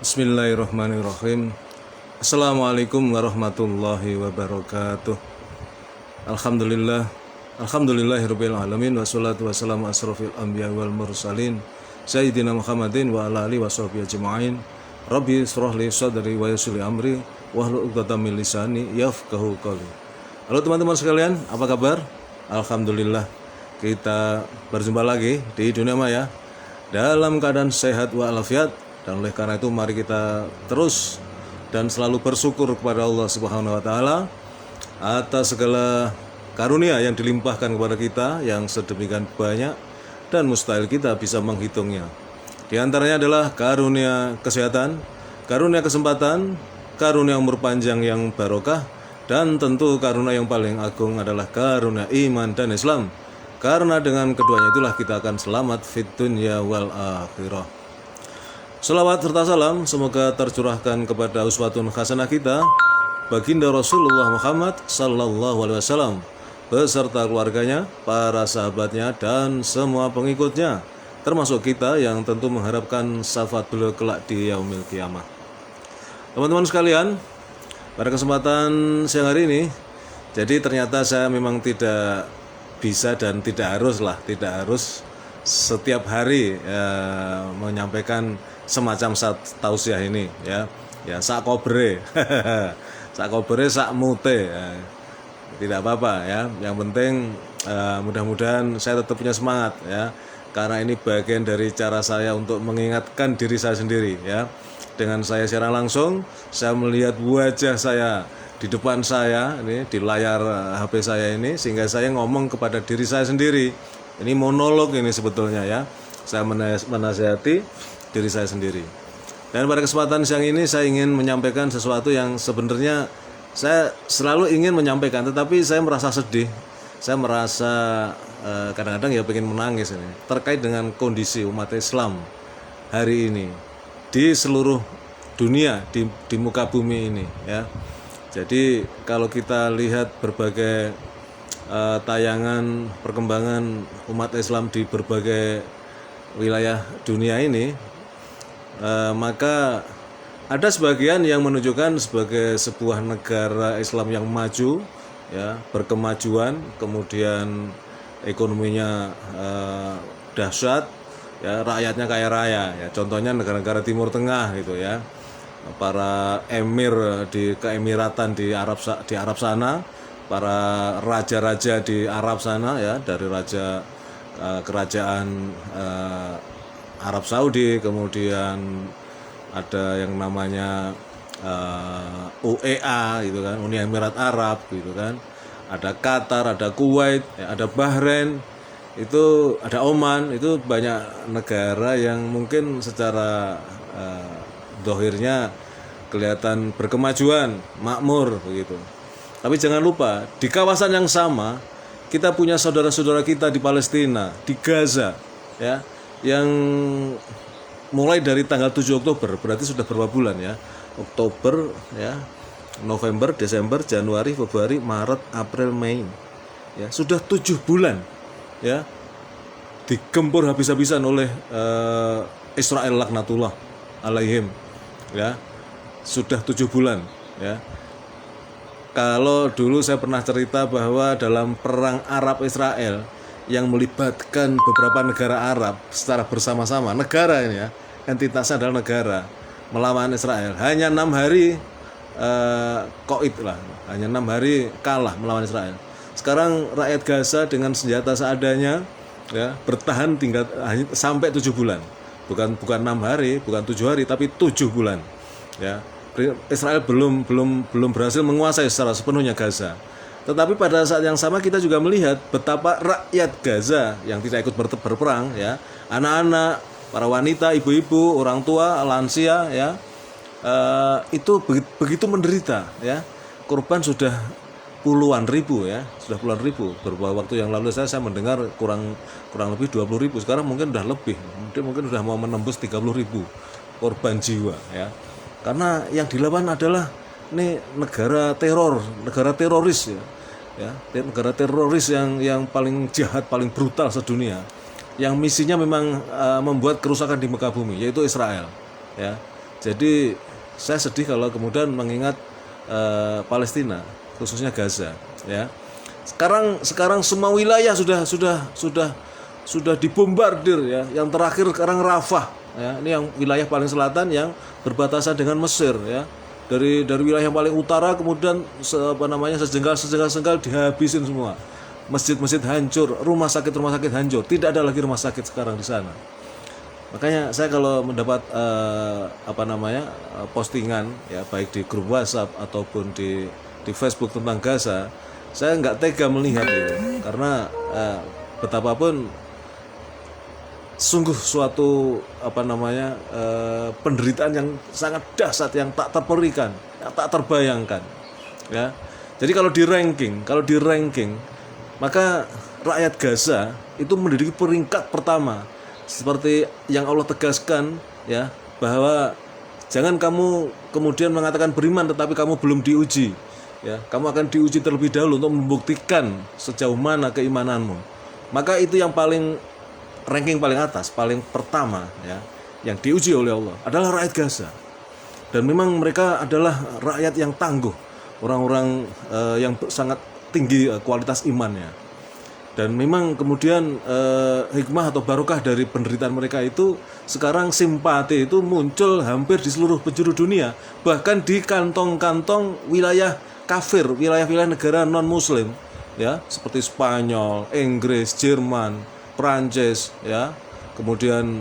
Bismillahirrahmanirrahim. Assalamualaikum warahmatullahi wabarakatuh. Alhamdulillah. Alhamdulillahirabbil alamin wassalatu wassalamu asrofil anbiya wal mursalin sayyidina Muhammadin wa ala alihi washabbihi ajmain. Rabbi ishrah li sadri wa yassir li amri wahlul 'uqdatam min lisani yafqahu qawli. Halo teman-teman sekalian, apa kabar? Alhamdulillah, kita berjumpa lagi di dunia maya dalam keadaan sehat walafiat. Dan oleh karena itu mari kita terus dan selalu bersyukur kepada Allah Subhanahu wa taala atas segala karunia yang dilimpahkan kepada kita yang sedemikian banyak dan mustahil kita bisa menghitungnya. Di antaranya adalah karunia kesehatan, karunia kesempatan, karunia umur panjang yang barokah, dan tentu karunia yang paling agung adalah karunia iman dan Islam. Karena dengan keduanya itulah kita akan selamat fid dunya wal akhirah. Salawat serta salam semoga tercurahkan kepada uswatun hasanah kita, baginda Rasulullah Muhammad sallallahu alaihi wasallam beserta keluarganya, para sahabatnya, dan semua pengikutnya, termasuk kita yang tentu mengharapkan syafaat beliau kelak di yaumil qiyamah. Teman-teman sekalian, pada kesempatan siang hari ini, jadi ternyata saya memang tidak bisa dan tidak harus setiap hari menyampaikan semacam tausiah ini ya sak kobre sak kobre sak mute ya. Tidak apa-apa ya, yang penting mudah-mudahan saya tetap punya semangat ya, karena ini bagian dari cara saya untuk mengingatkan diri saya sendiri ya. Dengan saya secara langsung saya melihat wajah saya di depan saya ini di layar HP saya ini, sehingga saya ngomong kepada diri saya sendiri. Ini monolog ini sebetulnya ya, saya menasihati diri saya sendiri. Dan pada kesempatan siang ini saya ingin menyampaikan sesuatu yang sebenarnya saya selalu ingin menyampaikan, tetapi saya merasa sedih. Saya merasa kadang-kadang ya pengen menangis ini, terkait dengan kondisi umat Islam hari ini di seluruh dunia, di muka bumi ini ya. Jadi kalau kita lihat berbagai tayangan perkembangan umat Islam di berbagai wilayah dunia ini, maka ada sebagian yang menunjukkan sebagai sebuah negara Islam yang maju ya, berkemajuan, kemudian ekonominya dahsyat ya, rakyatnya kaya raya ya. Contohnya negara-negara Timur Tengah gitu ya, para emir di keemiratan di Arab sana, para raja-raja di Arab sana ya, dari raja kerajaan Arab Saudi, kemudian ada yang namanya UEA gitu kan, Uni Emirat Arab gitu kan, ada Qatar, ada Kuwait, ya, ada Bahrain, itu ada Oman, itu banyak negara yang mungkin secara dohirnya kelihatan berkemajuan, makmur begitu. Tapi jangan lupa di kawasan yang sama kita punya saudara-saudara kita di Palestina, di Gaza ya, yang mulai dari tanggal 7 Oktober, berarti sudah berapa bulan ya? Oktober ya, November, Desember, Januari, Februari, Maret, April, Mei. Ya, sudah 7 bulan ya digempur habis-habisan oleh Israel laknatullah alaihim ya. Sudah 7 bulan ya. Kalau dulu saya pernah cerita bahwa dalam perang Arab Israel yang melibatkan beberapa negara Arab secara bersama-sama, negara ini ya, entitasnya adalah negara, melawan Israel, hanya 6 hari koit lah, hanya 6 hari kalah melawan Israel. Sekarang rakyat Gaza dengan senjata seadanya ya, bertahan sampai 7 bulan, bukan 6 hari, bukan 7 hari, tapi 7 bulan ya. Israel belum berhasil menguasai secara sepenuhnya Gaza. Tetapi pada saat yang sama kita juga melihat betapa rakyat Gaza yang tidak ikut berperang ya, anak-anak, para wanita, ibu-ibu, orang tua, lansia ya, itu begitu menderita ya. Korban sudah puluhan ribu ya, sudah puluhan ribu. Beberapa waktu yang lalu saya mendengar kurang lebih 20.000, sekarang mungkin sudah lebih, mungkin sudah mau menembus 30.000 korban jiwa ya. Karena yang dilawan adalah ini negara teror, negara teroris ya, negara teroris yang paling jahat, paling brutal sedunia, yang misinya memang membuat kerusakan di muka bumi, yaitu Israel ya. Jadi saya sedih kalau kemudian mengingat Palestina, khususnya Gaza, ya. Sekarang semua wilayah sudah dibombardir, ya. Yang terakhir sekarang Rafah, ya. Ini yang wilayah paling selatan yang berbatasan dengan Mesir, ya. Dari wilayah yang paling utara kemudian sejengkal dihabisin semua. Masjid-masjid hancur, rumah sakit hancur. Tidak ada lagi rumah sakit sekarang di sana. Makanya saya kalau mendapat postingan, ya, baik di grup WhatsApp ataupun di Facebook tentang Gaza, saya nggak tega melihat itu, karena betapapun sungguh suatu penderitaan yang sangat dahsyat, yang tak terperikan, yang tak terbayangkan, ya. Jadi kalau di ranking maka rakyat Gaza itu menduduki peringkat pertama, seperti yang Allah tegaskan, ya, bahwa jangan kamu kemudian mengatakan beriman tetapi kamu belum diuji, ya. Kamu akan diuji terlebih dahulu untuk membuktikan sejauh mana keimananmu. Maka itu yang ranking paling atas, paling pertama, ya, yang diuji oleh Allah adalah rakyat Gaza. Dan memang mereka adalah rakyat yang tangguh, orang-orang yang sangat tinggi kualitas imannya. Dan memang kemudian hikmah atau barokah dari penderitaan mereka itu, sekarang simpati itu muncul hampir di seluruh penjuru dunia, bahkan di kantong-kantong wilayah kafir, wilayah-wilayah negara non muslim, ya, seperti Spanyol, Inggris, Jerman, Prancis, ya, kemudian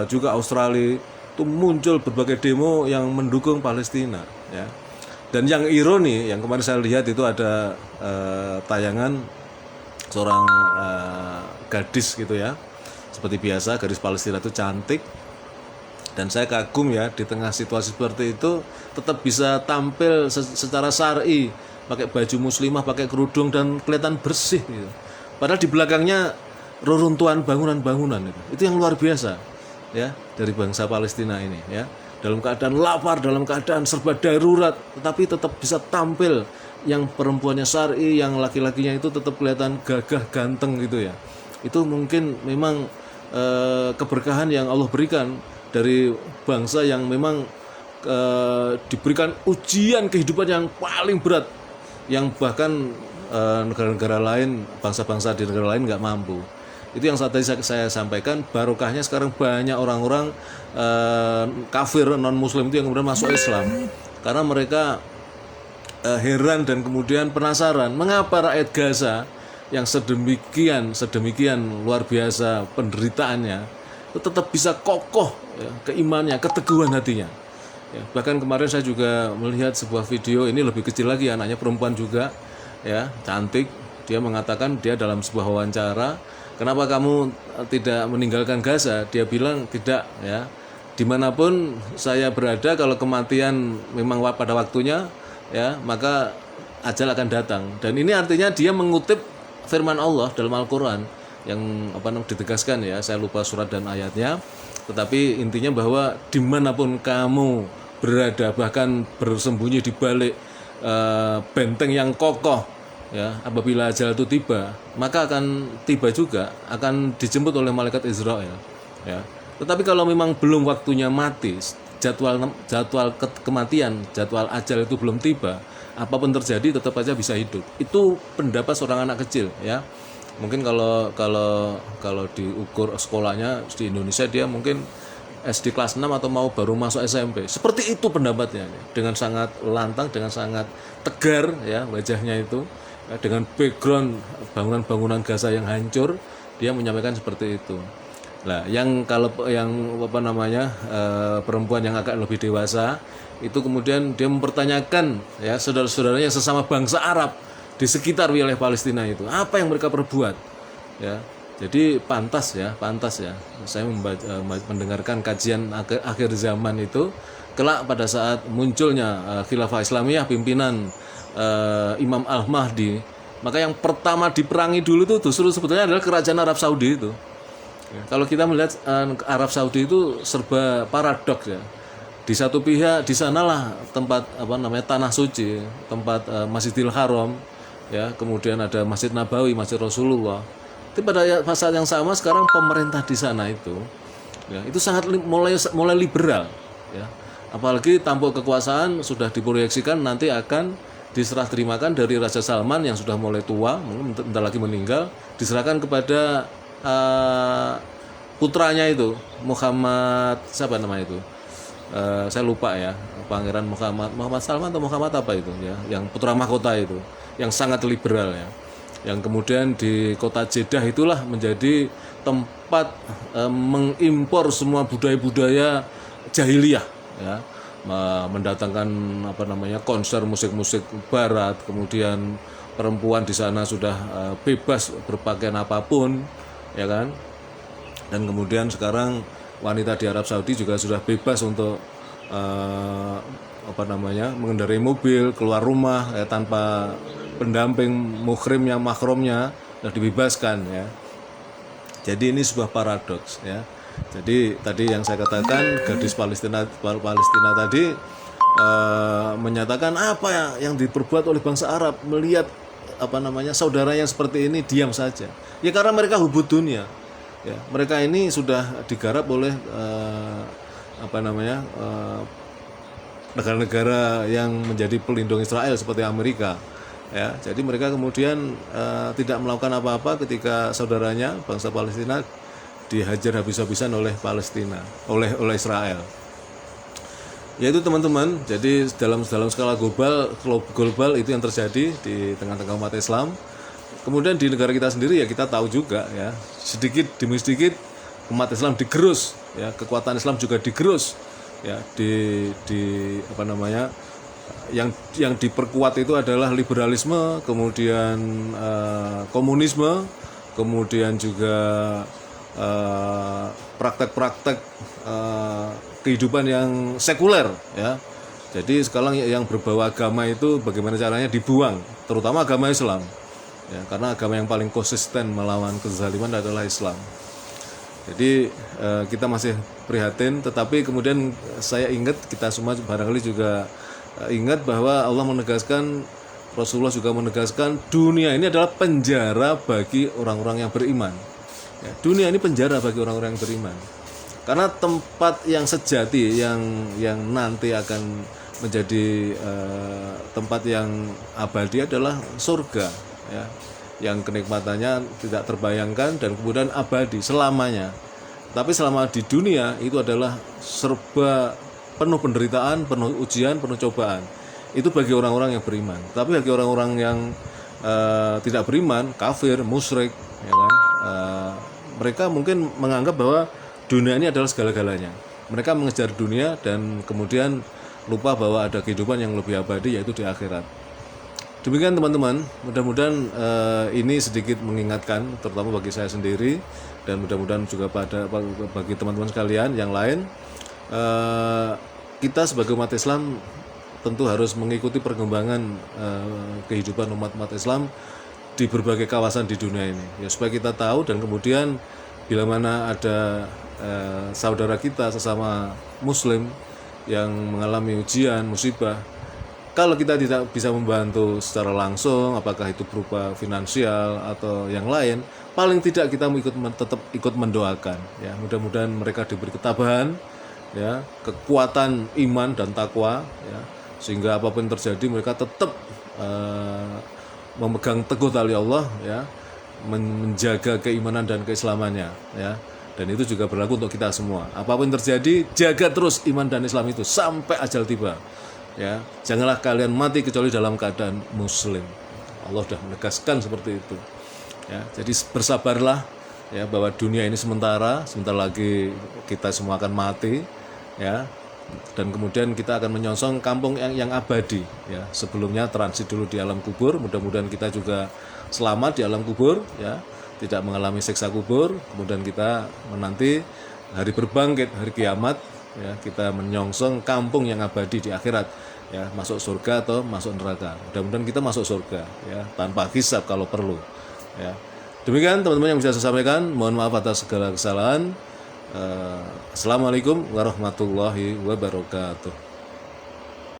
juga Australia, itu muncul berbagai demo yang mendukung Palestina, ya. Dan yang ironi, yang kemarin saya lihat itu ada tayangan seorang gadis gitu, ya, seperti biasa gadis Palestina itu cantik, dan saya kagum, ya, di tengah situasi seperti itu tetap bisa tampil secara syar'i, pakai baju muslimah, pakai kerudung, dan kelihatan bersih gitu. Padahal di belakangnya reruntuhan bangunan-bangunan itu yang luar biasa, ya, dari bangsa Palestina ini, ya, dalam keadaan lapar, dalam keadaan serba darurat, tetapi tetap bisa tampil. Yang perempuannya syar'i, yang laki-lakinya itu tetap kelihatan gagah, ganteng gitu, ya. Itu mungkin memang keberkahan yang Allah berikan dari bangsa yang memang diberikan ujian kehidupan yang paling berat, yang bahkan negara-negara lain, bangsa-bangsa di negara lain nggak mampu. Itu yang saat tadi saya sampaikan, barokahnya sekarang banyak orang-orang kafir non muslim itu yang kemudian masuk Islam, karena mereka heran dan kemudian penasaran mengapa rakyat Gaza yang sedemikian luar biasa penderitaannya itu tetap bisa kokoh, ya, keimannya, keteguhan hatinya, ya. Bahkan kemarin saya juga melihat sebuah video, ini lebih kecil lagi, anaknya perempuan juga, ya, cantik. Dia mengatakan, dia dalam sebuah wawancara, kenapa kamu tidak meninggalkan Gaza? Dia bilang tidak, ya, dimanapun saya berada, kalau kematian memang pada waktunya, ya, maka ajal akan datang. Dan ini artinya dia mengutip firman Allah dalam Al-Quran yang ditegaskan, ya, saya lupa surat dan ayatnya, tetapi intinya bahwa dimanapun kamu berada, bahkan bersembunyi di balik benteng yang kokoh, ya, apabila ajal itu tiba, maka akan tiba juga, akan dijemput oleh malaikat Israel, ya. Tetapi kalau memang belum waktunya mati, jadwal kematian, jadwal ajal itu belum tiba, apapun terjadi tetap aja bisa hidup. Itu pendapat seorang anak kecil, ya. Mungkin kalau diukur sekolahnya di Indonesia, dia mungkin SD kelas 6 atau mau baru masuk SMP. Seperti itu pendapatnya, dengan sangat lantang, dengan sangat tegar, ya, wajahnya itu, ya, dengan background bangunan-bangunan Gaza yang hancur, dia menyampaikan seperti itu. Nah, perempuan yang agak lebih dewasa itu kemudian dia mempertanyakan, ya, saudara-saudaranya sesama bangsa Arab di sekitar wilayah Palestina itu, apa yang mereka perbuat, ya. Jadi pantas ya saya mendengarkan kajian akhir zaman itu kelak pada saat munculnya khilafah Islamiyah pimpinan Imam Al-Mahdi, maka yang pertama diperangi dulu itu justru sebetulnya adalah kerajaan Arab Saudi itu. Ya, kalau kita melihat Arab Saudi itu serba paradoks, ya. Di satu pihak di sanalah tempat tanah suci, tempat Masjidil Haram, ya, kemudian ada Masjid Nabawi, Masjid Rasulullah. Tapi pada saat yang sama sekarang pemerintah di sana itu, ya, itu sangat mulai liberal, ya. Apalagi tampuk kekuasaan sudah diproyeksikan nanti akan diserah terimakan dari Raja Salman yang sudah mulai tua, mungkin bentar lagi meninggal, diserahkan kepada putranya itu, Muhammad siapa namanya itu? Saya lupa ya, Pangeran Muhammad Salman atau Muhammad apa itu ya, yang putra mahkota itu, yang sangat liberal ya, yang kemudian di kota Jeddah itulah menjadi tempat mengimpor semua budaya-budaya jahiliyah ya, mendatangkan konser musik-musik barat, kemudian perempuan di sana sudah bebas berpakaian apapun ya kan, dan kemudian sekarang wanita di Arab Saudi juga sudah bebas untuk mengendarai mobil, keluar rumah ya, tanpa pendamping muhrim yang mahrumnya sudah dibebaskan ya. Jadi ini sebuah paradoks ya. Jadi tadi yang saya katakan, gadis Palestina tadi menyatakan apa yang diperbuat oleh bangsa Arab, melihat saudaranya seperti ini diam saja. Ya karena mereka hubud dunia. Ya, mereka ini sudah digarap oleh negara-negara yang menjadi pelindung Israel seperti Amerika. Ya, jadi mereka kemudian tidak melakukan apa-apa ketika saudaranya bangsa Palestina dihajar habis-habisan oleh Palestina, oleh Israel. Yaitu teman-teman, jadi dalam skala global itu yang terjadi di tengah-tengah umat Islam. Kemudian di negara kita sendiri ya kita tahu juga ya, sedikit demi sedikit umat Islam digerus ya, kekuatan Islam juga digerus ya, yang diperkuat itu adalah liberalisme, kemudian komunisme, kemudian juga praktek-praktek kehidupan yang sekuler ya. Jadi sekarang yang berbau agama itu bagaimana caranya dibuang, terutama agama Islam. Ya, karena agama yang paling konsisten melawan kezaliman adalah Islam. Jadi kita masih prihatin, tetapi kemudian saya ingat, kita semua barangkali juga ingat bahwa Allah menegaskan, Rasulullah juga menegaskan, dunia ini adalah penjara bagi orang-orang yang beriman. Ya, dunia ini penjara bagi orang-orang yang beriman. Karena tempat yang sejati yang nanti akan menjadi tempat yang abadi adalah surga. Ya, yang kenikmatannya tidak terbayangkan dan kemudian abadi selamanya. Tapi selama di dunia itu adalah serba penuh penderitaan, penuh ujian, penuh cobaan. Itu bagi orang-orang yang beriman. Tapi bagi orang-orang yang tidak beriman, kafir, musyrik, ya kan, mereka mungkin menganggap bahwa dunia ini adalah segala-galanya. Mereka mengejar dunia dan kemudian lupa bahwa ada kehidupan yang lebih abadi, yaitu di akhirat. Demikian teman-teman, mudah-mudahan ini sedikit mengingatkan, terutama bagi saya sendiri dan mudah-mudahan juga bagi teman-teman sekalian yang lain. Kita sebagai umat Islam tentu harus mengikuti perkembangan kehidupan umat Islam di berbagai kawasan di dunia ini, ya, supaya kita tahu dan kemudian bila mana ada saudara kita sesama Muslim yang mengalami ujian, musibah, kalau kita tidak bisa membantu secara langsung, apakah itu berupa finansial atau yang lain, paling tidak kita tetap ikut mendoakan. Ya, mudah-mudahan mereka diberi ketabahan, ya, kekuatan iman dan takwa, ya, sehingga apapun yang terjadi mereka tetap memegang teguh tali Allah, ya, menjaga keimanan dan keislamannya, ya. Dan itu juga berlaku untuk kita semua. Apapun yang terjadi, jaga terus iman dan Islam itu sampai ajal tiba. Ya, janganlah kalian mati kecuali dalam keadaan muslim. Allah sudah menegaskan seperti itu. Ya, jadi bersabarlah ya, bahwa dunia ini sebentar lagi kita semua akan mati ya. Dan kemudian kita akan menyongsong kampung yang abadi ya. Sebelumnya transit dulu di alam kubur, mudah-mudahan kita juga selamat di alam kubur ya, tidak mengalami siksa kubur. Kemudian kita menanti hari berbangkit, hari kiamat ya, kita menyongsong kampung yang abadi di akhirat ya, masuk surga atau masuk neraka. Mudah-mudahan kita masuk surga ya, tanpa hisab kalau perlu ya. Demikian teman-teman yang bisa saya sampaikan, mohon maaf atas segala kesalahan. Assalamualaikum warahmatullahi wabarakatuh.